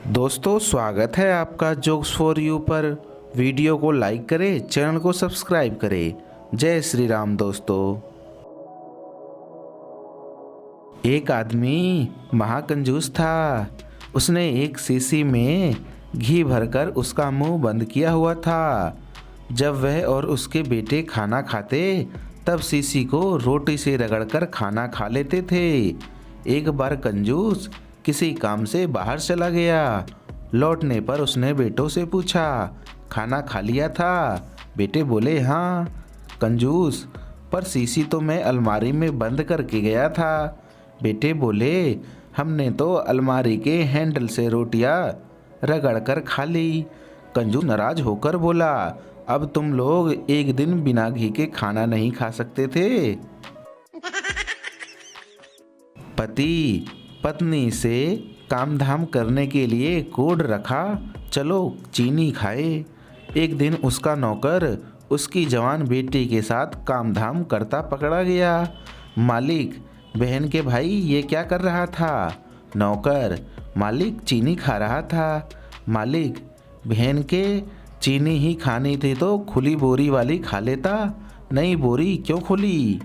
दोस्तों स्वागत है आपका जोक्स फॉर यू पर। वीडियो को लाइक करें, चैनल को सब्सक्राइब करें। जय श्री राम। दोस्तों, एक आदमी महाकंजूस था। उसने एक शीशी में घी भरकर उसका मुंह बंद किया हुआ था। जब वह और उसके बेटे खाना खाते तब शीशी को रोटी से रगड़कर खाना खा लेते थे। एक बार कंजूस किसी काम से बाहर चला गया। लौटने पर उसने बेटों से पूछा, खाना खा लिया था? बेटे बोले, हाँ। कंजूस, पर शीशी तो मैं अलमारी में बंद करके गया था। बेटे बोले, हमने तो अलमारी के हैंडल से रोटियां रगड़ कर खा ली। कंजूस नाराज होकर बोला, अब तुम लोग एक दिन बिना घी के खाना नहीं खा सकते थे? पति पत्नी से काम धाम करने के लिए कोड रखा, चलो चीनी खाए। एक दिन उसका नौकर उसकी जवान बेटी के साथ काम धाम करता पकड़ा गया। मालिक, बहन के भाई ये क्या कर रहा था? नौकर, मालिक चीनी खा रहा था। मालिक, बहन के चीनी ही खानी थी तो खुली बोरी वाली खा लेता, नई बोरी क्यों खोली?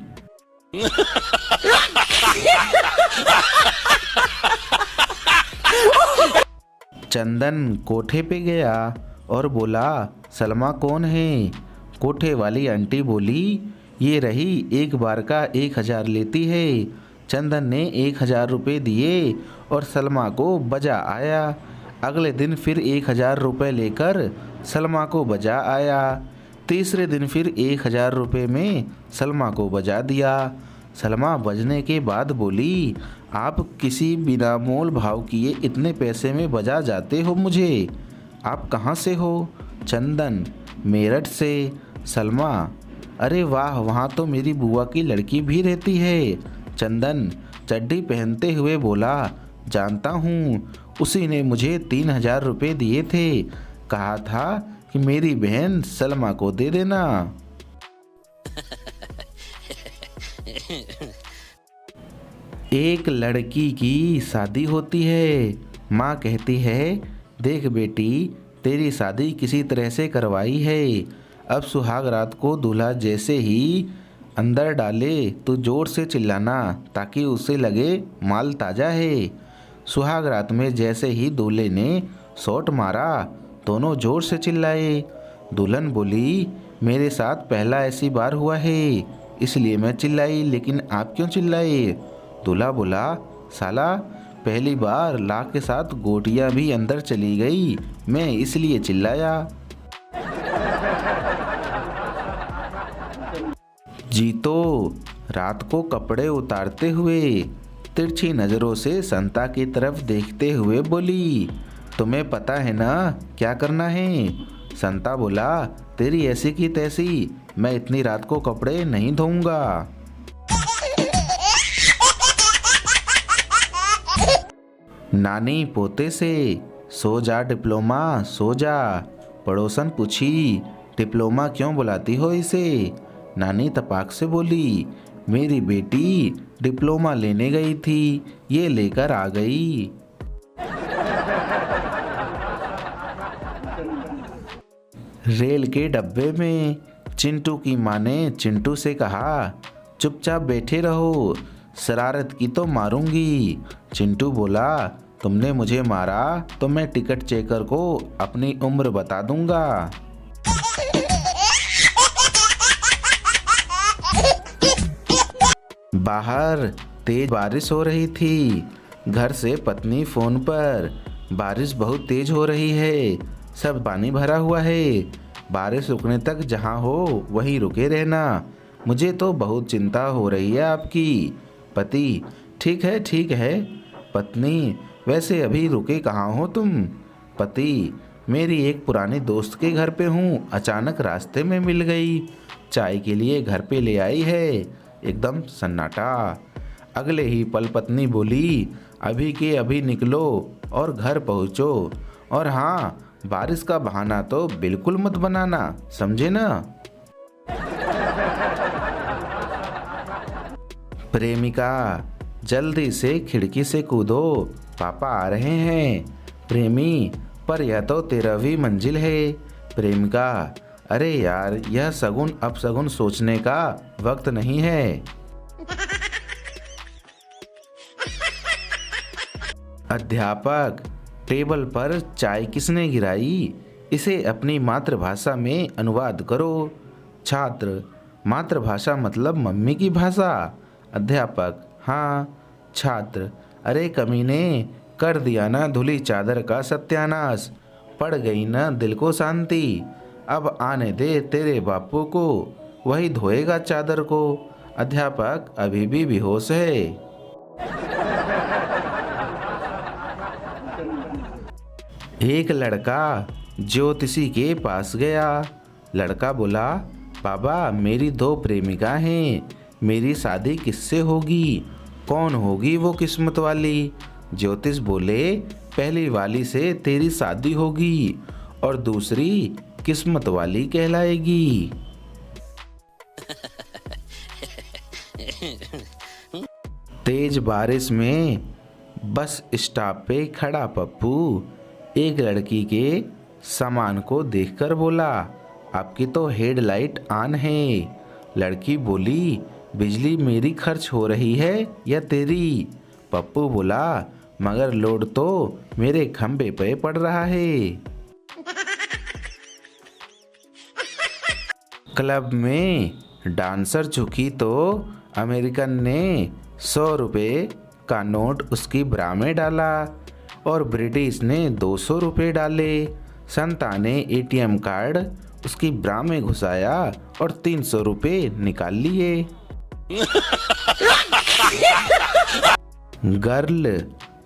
चंदन कोठे पे गया और बोला, सलमा कौन है? कोठे वाली आंटी बोली, ये रही, एक बार का 1000 लेती है। चंदन ने 1000 रुपये दिए और सलमा को बजा आया। अगले दिन फिर 1000 रुपये लेकर सलमा को बजा आया। तीसरे दिन फिर 1000 रुपये में सलमा को बजा दिया। सलमा बजने के बाद बोली, आप किसी बिना मोल भाव किए इतने पैसे में बजा जाते हो मुझे? आप कहाँ से हो? चंदन, मेरठ से। सलमा, अरे वाह, वहाँ तो मेरी बुआ की लड़की भी रहती है। चंदन चड्डी पहनते हुए बोला, जानता हूँ, उसी ने मुझे 3000 रुपये दिए थे। कहा था कि मेरी बहन सलमा को दे देना। एक लड़की की शादी होती है। माँ कहती है, देख बेटी, तेरी शादी किसी तरह से करवाई है। अब सुहाग रात को दूल्हा जैसे ही अंदर डाले तो जोर से चिल्लाना ताकि उसे लगे माल ताज़ा है। सुहाग रात में जैसे ही दूल्हे ने शॉट मारा, दोनों जोर से चिल्लाए। दुल्हन बोली, मेरे साथ पहला ऐसी बार हुआ है, इसलिए मैं चिल्लाई, लेकिन आप क्यों चिल्लाए? दूल्हा बोला, साला, पहली बार लाख के साथ गोटियां भी अंदर चली गई, मैं इसलिए चिल्लाया। जीतो रात को कपड़े उतारते हुए तिरछी नज़रों से संता की तरफ देखते हुए बोली, तुम्हें पता है ना क्या करना है? संता बोला, तेरी ऐसी की तैसी, मैं इतनी रात को कपड़े नहीं धोऊंगा। नानी पोते से, सो जा डिप्लोमा सो जा। पड़ोसन पूछी, डिप्लोमा क्यों बुलाती हो इसे? नानी तपाक से बोली, मेरी बेटी डिप्लोमा लेने गई थी, ये लेकर आ गई। रेल के डब्बे में चिंटू की माँ ने चिंटू से कहा, चुपचाप बैठे रहो, शरारत की तो मारूंगी। चिंटू बोला, तुमने मुझे मारा तो मैं टिकट चेकर को अपनी उम्र बता दूंगा। बाहर तेज बारिश हो रही थी। घर से पत्नी फोन पर, बारिश बहुत तेज हो रही है, सब पानी भरा हुआ है, बारिश रुकने तक जहाँ हो वहीं रुके रहना, मुझे तो बहुत चिंता हो रही है आपकी। पति, ठीक है ठीक है। पत्नी, वैसे अभी रुके कहाँ हो तुम? पति, मेरी एक पुरानी दोस्त के घर पे हूँ, अचानक रास्ते में मिल गई, चाय के लिए घर पे ले आई है। एकदम सन्नाटा। अगले ही पल पत्नी बोली, अभी के अभी निकलो और घर पहुँचो, और हाँ, बारिश का बहाना तो बिल्कुल मत बनाना, समझे ना? प्रेमिका, जल्दी से खिड़की से कूदो, पापा आ रहे हैं। प्रेमी, पर यह तो 13वीं मंजिल है। प्रेमिका, अरे यार, यह सगुन अपसगुन सोचने का वक्त नहीं है। अध्यापक, टेबल पर चाय किसने गिराई? इसे अपनी मातृभाषा में अनुवाद करो। छात्र, मातृभाषा मतलब मम्मी की भाषा। अध्यापक, हाँ। छात्र, अरे कमीने, कर दिया ना धुली चादर का सत्यानाश, पड़ गई ना दिल को शांति। अब आने दे तेरे बापू को, वही धोएगा चादर को। अध्यापक अभी भी बेहोश है। एक लड़का ज्योतिषी के पास गया। लड़का बोला, बाबा मेरी 2 प्रेमिका हैं, मेरी शादी किससे होगी? कौन होगी वो किस्मत वाली? ज्योतिष बोले, पहली वाली से तेरी शादी होगी और दूसरी किस्मत वाली कहलाएगी। तेज बारिश में बस स्टॉप पे खड़ा पप्पू एक लड़की के सामान को देखकर बोला, आपकी तो हेडलाइट ऑन है। लड़की बोली, बिजली मेरी खर्च हो रही है या तेरी? पप्पू बोला, मगर लोड तो मेरे खंबे पे पड़ रहा है। क्लब में डांसर झुकी तो अमेरिकन ने 100 रुपये का नोट उसकी ब्रा में डाला और ब्रिटिश ने 200 रुपये डाले। संता ने एटीएम कार्ड उसकी ब्रा में घुसाया और 300 रुपये निकाल लिए। गर्ल,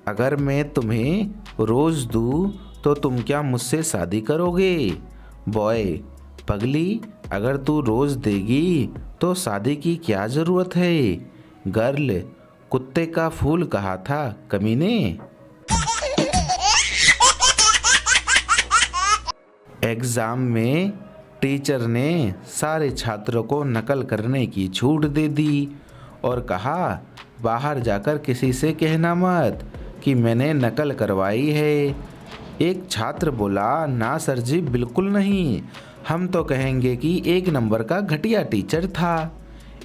अगर मैं तुम्हें रोज दूं तो तुम क्या मुझसे शादी करोगे? बॉय, पगली, अगर तू रोज देगी तो शादी की क्या जरूरत है? गर्ल, कुत्ते का फूल कहा था कमीने। एग्जाम में टीचर ने सारे छात्रों को नकल करने की छूट दे दी और कहा, बाहर जाकर किसी से कहना मत कि मैंने नकल करवाई है। एक छात्र बोला, ना सर जी, बिल्कुल नहीं, हम तो कहेंगे कि 1 नंबर का घटिया टीचर था।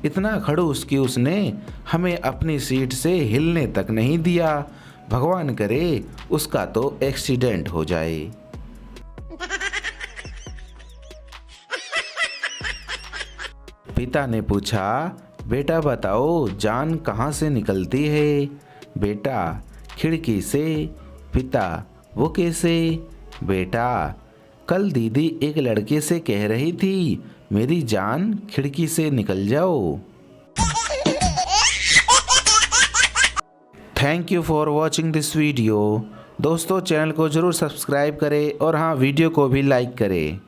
इतना खड़ूस कि उसने हमें अपनी सीट से हिलने तक नहीं दिया। भगवान करे उसका तो एक्सीडेंट हो जाए। पिता ने पूछा, बेटा बताओ जान कहाँ से निकलती है? बेटा, खिड़की से। पिता, वो कैसे? बेटा, कल दीदी एक लड़के से कह रही थी, मेरी जान खिड़की से निकल जाओ। Thank you for watching this video. दोस्तों, चैनल को ज़रूर सब्सक्राइब करें और हाँ, वीडियो को भी लाइक करें।